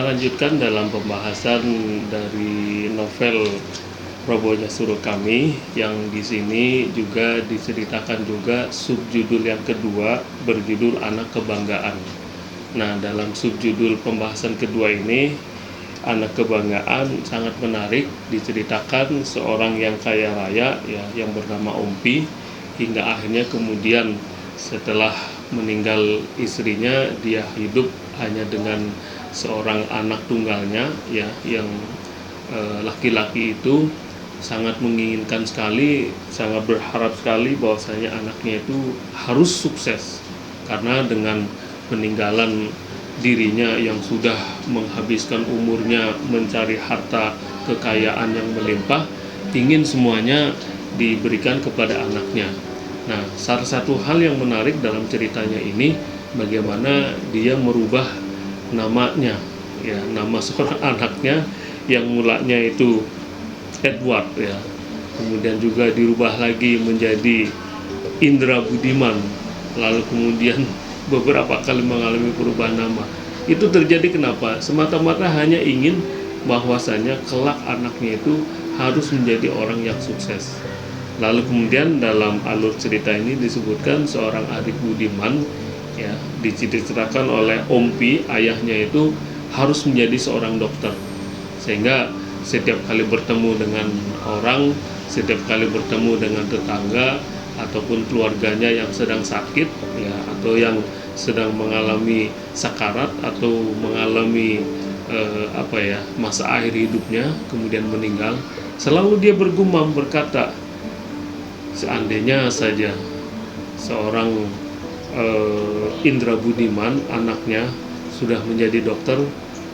kita lanjutkan dalam pembahasan dari novel Prabowo Suruh Kami, yang di sini juga diceritakan juga subjudul yang kedua berjudul Anak Kebanggaan. Nah, dalam subjudul pembahasan kedua ini, Anak Kebanggaan, sangat menarik. Diceritakan seorang yang kaya raya ya, yang bernama Ompi, hingga akhirnya kemudian setelah meninggal istrinya, dia hidup hanya dengan seorang anak tunggalnya ya, yang laki-laki itu sangat menginginkan sekali, sangat berharap sekali bahwasanya anaknya itu harus sukses, karena dengan peninggalan dirinya yang sudah menghabiskan umurnya mencari harta kekayaan yang melimpah, ingin semuanya diberikan kepada anaknya. Nah, salah satu hal yang menarik dalam ceritanya ini, bagaimana dia merubah namanya ya, nama seorang anaknya yang mulanya itu Edward ya, kemudian juga dirubah lagi menjadi Indra Budiman, lalu kemudian beberapa kali mengalami perubahan nama. Itu terjadi kenapa? Semata-mata hanya ingin bahwasanya kelak anaknya itu harus menjadi orang yang sukses. Lalu kemudian dalam alur cerita ini disebutkan seorang adik Budiman ya, diceritakan oleh Ompi, ayahnya itu harus menjadi seorang dokter, sehingga setiap kali bertemu dengan orang, setiap kali bertemu dengan tetangga ataupun keluarganya yang sedang sakit ya, atau yang sedang mengalami sakarat atau mengalami masa akhir hidupnya kemudian meninggal, selalu dia bergumam berkata, seandainya saja seorang Indra Budiman, anaknya, sudah menjadi dokter,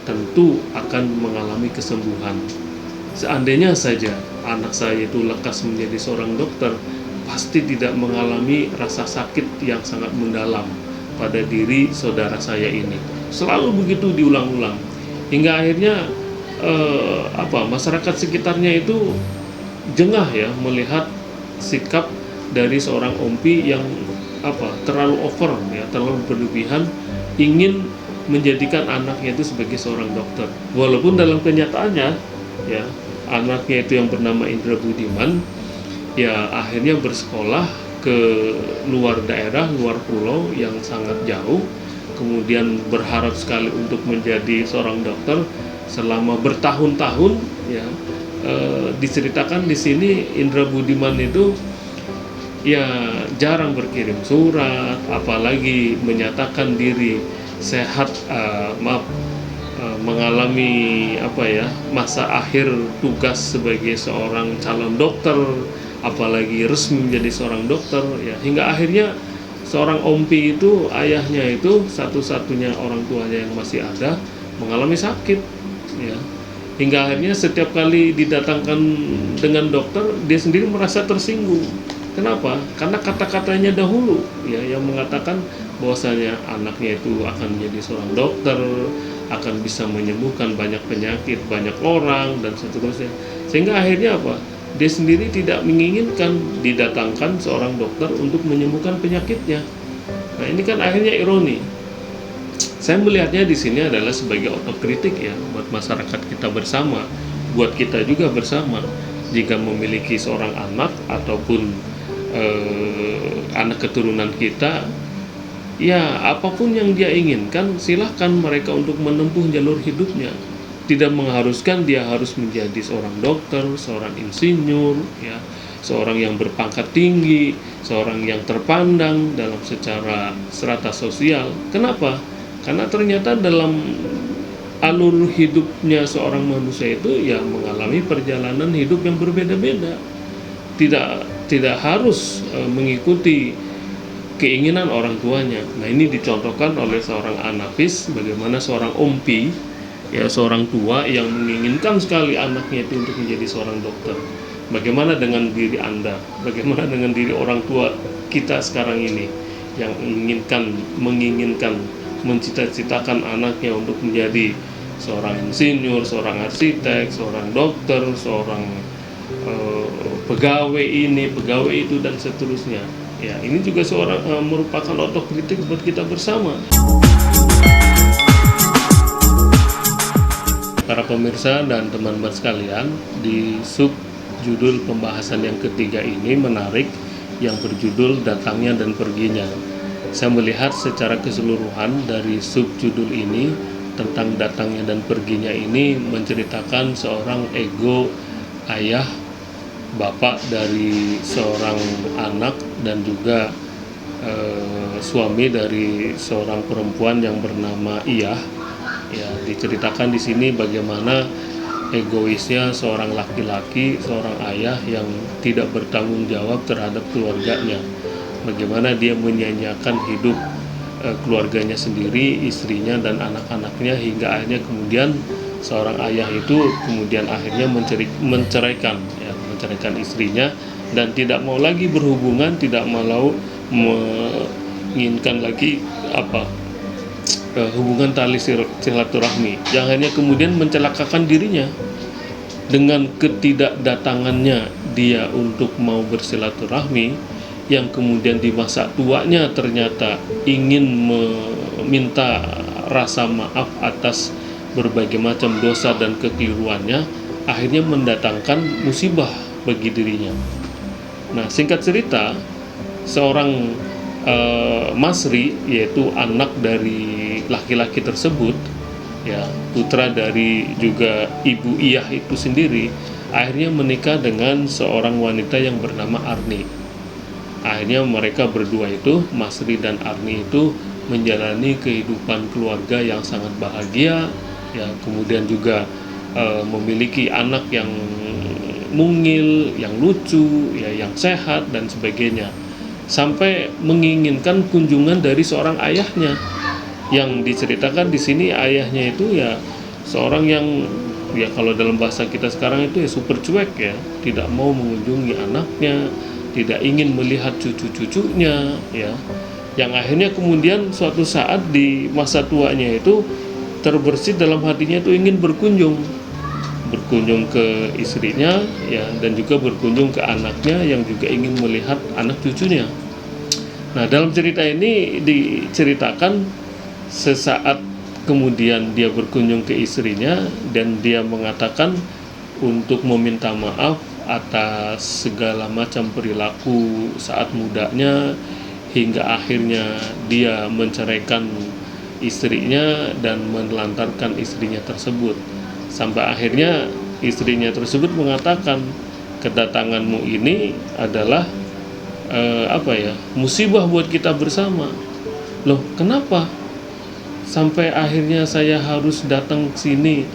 tentu akan mengalami kesembuhan. Seandainya saja anak saya itu lekas menjadi seorang dokter, pasti tidak mengalami rasa sakit yang sangat mendalam pada diri saudara saya ini. Selalu begitu diulang-ulang, hingga akhirnya masyarakat sekitarnya itu jengah ya melihat sikap dari seorang Ompi yang terlalu over ya, terlalu berlebihan, ingin menjadikan anaknya itu sebagai seorang dokter. Walaupun dalam kenyataannya ya, anaknya itu yang bernama Indra Budiman ya akhirnya bersekolah ke luar daerah, luar pulau yang sangat jauh, kemudian berharap sekali untuk menjadi seorang dokter selama bertahun-tahun ya. Diceritakan di sini Indra Budiman itu ya jarang berkirim surat, apalagi menyatakan diri sehat, mengalami masa akhir tugas sebagai seorang calon dokter, apalagi resmi menjadi seorang dokter ya, hingga akhirnya seorang Ompi itu, ayahnya itu satu-satunya orang tuanya yang masih ada, mengalami sakit ya, hingga akhirnya setiap kali didatangkan dengan dokter, dia sendiri merasa tersinggung. Kenapa? Karena kata-katanya dahulu ya yang mengatakan bahwasanya anaknya itu akan menjadi seorang dokter, akan bisa menyembuhkan banyak penyakit, banyak orang, dan seterusnya. Sehingga akhirnya dia sendiri tidak menginginkan didatangkan seorang dokter untuk menyembuhkan penyakitnya. Nah, ini kan akhirnya ironi. Saya melihatnya di sini adalah sebagai otokritik ya, buat masyarakat kita bersama, buat kita juga bersama. Jika memiliki seorang anak ataupun anak keturunan kita, ya apapun yang dia inginkan, silahkan mereka untuk menempuh jalur hidupnya. Tidak mengharuskan dia harus menjadi seorang dokter, seorang insinyur, ya, seorang yang berpangkat tinggi, seorang yang terpandang dalam secara strata sosial. Kenapa? Karena ternyata dalam alur hidupnya seorang manusia itu ya mengalami perjalanan hidup yang berbeda-beda. Tidak harus mengikuti keinginan orang tuanya. Nah, ini dicontohkan oleh seorang Anafis, bagaimana seorang Ompi, ya seorang tua yang menginginkan sekali anaknya itu untuk menjadi seorang dokter. Bagaimana dengan diri Anda? Bagaimana dengan diri orang tua kita sekarang ini yang menginginkan, mencita-citakan anaknya untuk menjadi seorang insinyur, seorang arsitek, seorang dokter, seorang pegawai ini, pegawai itu, dan seterusnya. Ya, ini juga merupakan otokritik buat kita bersama. para pemirsa dan teman-teman sekalian, di sub judul pembahasan yang ketiga ini menarik, yang berjudul Datangnya dan Perginya. Saya melihat secara keseluruhan dari sub judul ini tentang datangnya dan perginya ini menceritakan seorang ego ayah, bapak dari seorang anak, dan juga suami dari seorang perempuan yang bernama Iyah. Ya, diceritakan di sini bagaimana egoisnya seorang laki-laki, seorang ayah yang tidak bertanggung jawab terhadap keluarganya. Bagaimana dia menyanyiakan hidup keluarganya sendiri, istrinya dan anak-anaknya, hingga akhirnya kemudian seorang ayah itu kemudian akhirnya menceraikan istrinya dan tidak mau lagi berhubungan, tidak mau menginginkan lagi hubungan tali silaturahmi, yang hanya kemudian mencelakakan dirinya dengan ketidakdatangannya dia untuk mau bersilaturahmi, yang kemudian di masa tuanya ternyata ingin meminta rasa maaf atas berbagai macam dosa dan kekeliruannya, akhirnya mendatangkan musibah bagi dirinya. Nah, singkat cerita, seorang Masri, yaitu anak dari laki-laki tersebut, ya, putra dari juga ibu Iyah itu sendiri, akhirnya menikah dengan seorang wanita yang bernama Arni. Akhirnya mereka berdua itu, Masri dan Arni itu, menjalani kehidupan keluarga yang sangat bahagia, ya, kemudian juga memiliki anak yang mungil, yang lucu, ya, yang sehat dan sebagainya, sampai menginginkan kunjungan dari seorang ayahnya. Yang diceritakan di sini ayahnya itu ya seorang yang, ya, kalau dalam bahasa kita sekarang itu ya super cuek, ya, tidak mau mengunjungi anaknya, tidak ingin melihat cucu-cucunya, ya, yang akhirnya kemudian suatu saat di masa tuanya itu terbersit dalam hatinya itu ingin berkunjung ke istrinya, ya, dan juga berkunjung ke anaknya yang juga ingin melihat anak cucunya. Nah, dalam cerita ini diceritakan sesaat kemudian dia berkunjung ke istrinya dan dia mengatakan untuk meminta maaf atas segala macam perilaku saat mudanya, hingga akhirnya dia menceraikan istrinya dan menelantarkan istrinya tersebut. Sampai akhirnya istrinya tersebut mengatakan, kedatanganmu ini adalah musibah buat kita bersama. Loh, kenapa sampai akhirnya saya harus datang ke sini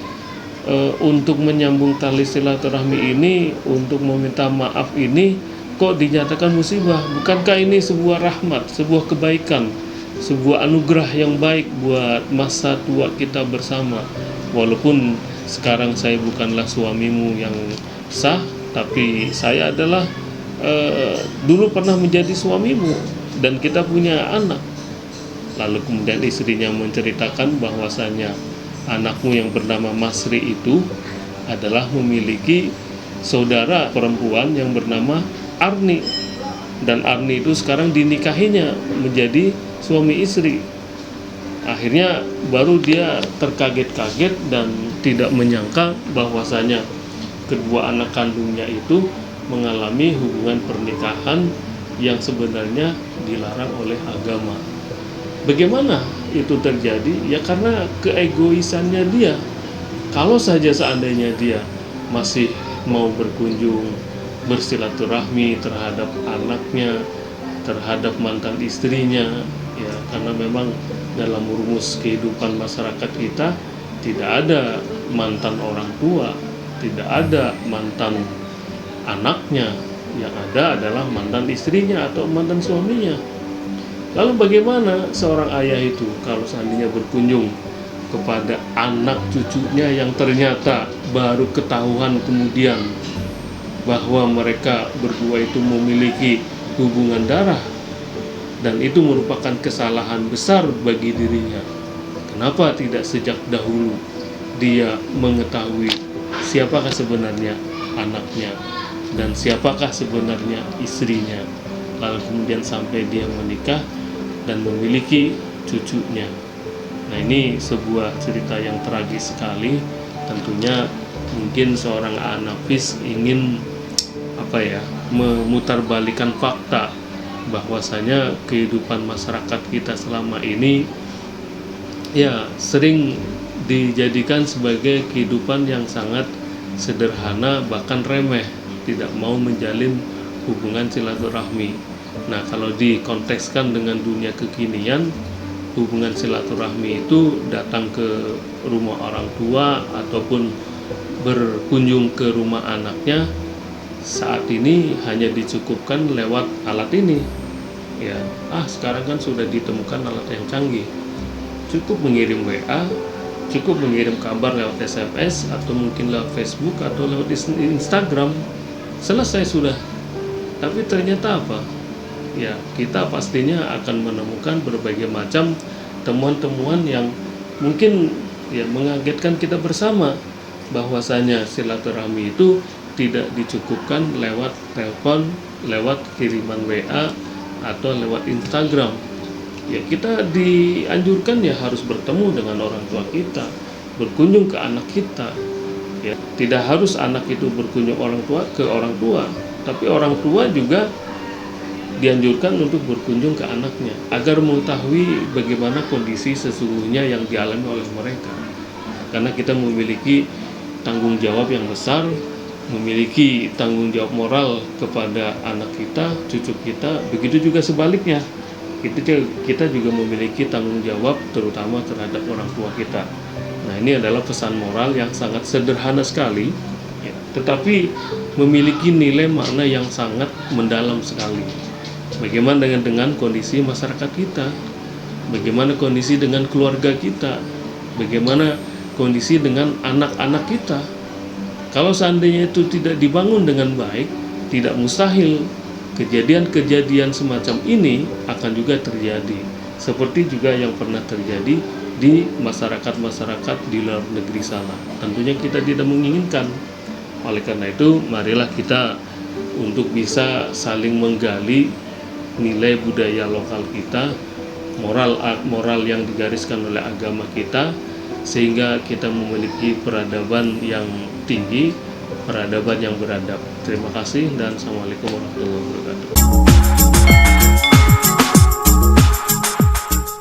untuk menyambung tali silaturahmi ini, untuk meminta maaf ini, kok dinyatakan musibah? Bukankah ini sebuah rahmat, sebuah kebaikan, sebuah anugerah yang baik buat masa tua kita bersama? Walaupun sekarang saya bukanlah suamimu yang sah, tapi saya adalah dulu pernah menjadi suamimu dan kita punya anak. Lalu kemudian istrinya menceritakan bahwasanya anakmu yang bernama Masri itu adalah memiliki saudara perempuan yang bernama Arni, dan Arni itu sekarang dinikahinya menjadi suami istri. Akhirnya baru dia terkaget-kaget dan tidak menyangka bahwasanya kedua anak kandungnya itu mengalami hubungan pernikahan yang sebenarnya dilarang oleh agama. Bagaimana itu terjadi? Ya karena keegoisannya dia. Kalau saja seandainya dia masih mau berkunjung, bersilaturahmi terhadap anaknya, terhadap mantan istrinya, ya, karena memang dalam rumus kehidupan masyarakat kita tidak ada mantan orang tua, tidak ada mantan anaknya, yang ada adalah mantan istrinya atau mantan suaminya. Lalu bagaimana seorang ayah itu kalau seandainya berkunjung kepada anak cucunya yang ternyata baru ketahuan kemudian bahwa mereka berdua itu memiliki hubungan darah, dan itu merupakan kesalahan besar bagi dirinya? Kenapa tidak sejak dahulu dia mengetahui siapakah sebenarnya anaknya dan siapakah sebenarnya istrinya, lalu kemudian sampai dia menikah dan memiliki cucunya? Nah, ini sebuah cerita yang tragis sekali, Tentunya mungkin seorang Anafis ingin memutarbalikan fakta bahwasanya kehidupan masyarakat kita selama ini ya sering dijadikan sebagai kehidupan yang sangat sederhana, bahkan remeh, tidak mau menjalin hubungan silaturahmi. Nah, kalau dikontekskan dengan dunia kekinian, hubungan silaturahmi itu datang ke rumah orang tua ataupun berkunjung ke rumah anaknya saat ini hanya dicukupkan lewat alat ini. Ya, sekarang kan sudah ditemukan alat yang canggih. Cukup mengirim WA, cukup mengirim kabar lewat SMS atau mungkin lewat Facebook atau lewat Instagram. Selesai sudah. Tapi ternyata apa? Ya, kita pastinya akan menemukan berbagai macam temuan-temuan yang mungkin ya mengagetkan kita bersama, bahwasanya silaturahmi itu tidak dicukupkan lewat telepon, lewat kiriman WA atau lewat Instagram. Ya, kita dianjurkan ya harus bertemu dengan orang tua kita, berkunjung ke anak kita. Ya, tidak harus anak itu berkunjung ke orang tua, tapi orang tua juga dianjurkan untuk berkunjung ke anaknya agar mengetahui bagaimana kondisi sesungguhnya yang dialami oleh mereka. Karena kita memiliki tanggung jawab yang besar, memiliki tanggung jawab moral kepada anak kita, cucu kita, begitu juga sebaliknya. Kita juga memiliki tanggung jawab terutama terhadap orang tua kita. Nah, ini adalah pesan moral yang sangat sederhana sekali, ya, tetapi memiliki nilai makna yang sangat mendalam sekali. Bagaimana dengan kondisi masyarakat kita? Bagaimana kondisi dengan keluarga kita? Bagaimana kondisi dengan anak-anak kita? Kalau seandainya itu tidak dibangun dengan baik, tidak mustahil kejadian-kejadian semacam ini akan juga terjadi. Seperti juga yang pernah terjadi di masyarakat-masyarakat di luar negeri sana. Tentunya kita tidak menginginkan. Oleh karena itu, marilah kita untuk bisa saling menggali nilai budaya lokal kita, moral yang digariskan oleh agama kita, sehingga kita memiliki peradaban yang tinggi, peradaban yang beradab. Terima kasih dan Assalamualaikum warahmatullahi wabarakatuh.